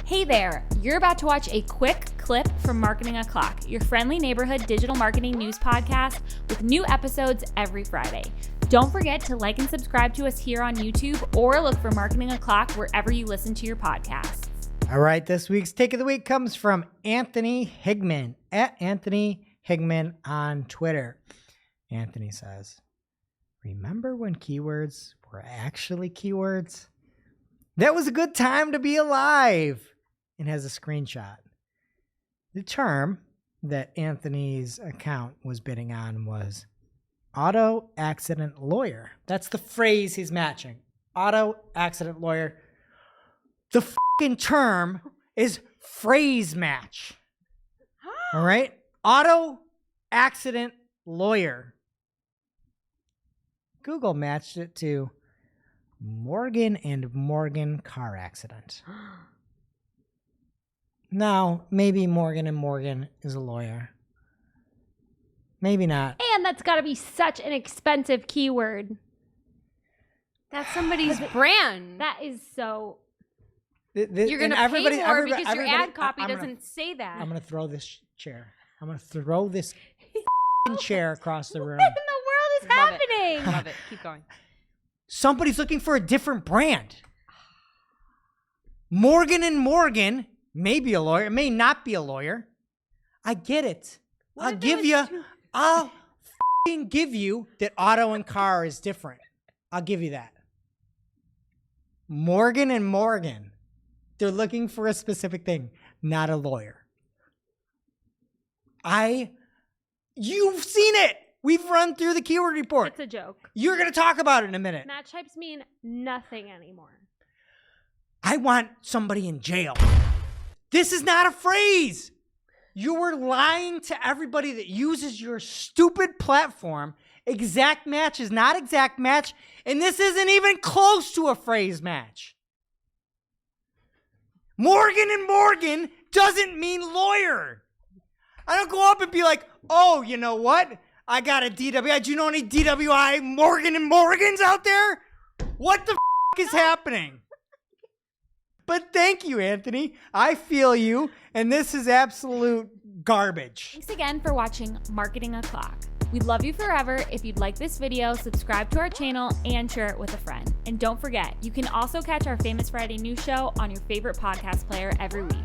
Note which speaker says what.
Speaker 1: Hey there, you're about to watch a quick clip from Marketing O'Clock, your friendly neighborhood digital marketing news podcast with new episodes every Friday. Don't forget to like and subscribe to us here on YouTube or look for Marketing O'Clock wherever you listen to your podcasts.
Speaker 2: All right, this week's Take of the Week comes from Anthony Higman, at Anthony Higman on Twitter. Anthony says, remember when keywords were actually keywords? That was a good time to be alive. And has a screenshot. The term that Anthony's account was bidding on was auto accident lawyer. That's the phrase he's matching. Auto accident lawyer. The fucking term is phrase match. All right? Auto accident lawyer. Google matched it to Morgan & Morgan car accident. Now, maybe Morgan & Morgan is a lawyer. Maybe not.
Speaker 3: And that's got to be such an expensive keyword.
Speaker 4: That's somebody's brand.
Speaker 3: That is so...
Speaker 4: You're going to pay more because your ad copy doesn't say that.
Speaker 2: I'm going to throw this chair. I'm going to throw this chair across the room.
Speaker 3: What in the world is happening?
Speaker 4: Love it. Keep going.
Speaker 2: Somebody's looking for a different brand. Morgan & Morgan may be a lawyer. It may not be a lawyer. I get it. I'll give you that auto and car is different. I'll give you that. Morgan & Morgan. They're looking for a specific thing, not a lawyer. You've seen it. We've run through the keyword report.
Speaker 3: It's a joke.
Speaker 2: You're going to talk about it in a minute.
Speaker 3: Match types mean nothing anymore.
Speaker 2: I want somebody in jail. This is not a phrase. You were lying to everybody that uses your stupid platform. Exact match is not exact match, and this isn't even close to a phrase match. Morgan & Morgan doesn't mean lawyer. I don't go up and be like, oh, you know what? I got a DWI. Do you know any DWI Morgan & Morgans out there? What the is happening? But thank you, Anthony. I feel you, and this is absolute garbage.
Speaker 1: Thanks again for watching Marketing O'Clock. We'd love you forever. If you'd like this video, subscribe to our channel and share it with a friend. And don't forget, you can also catch our Famous Friday news show on your favorite podcast player every week.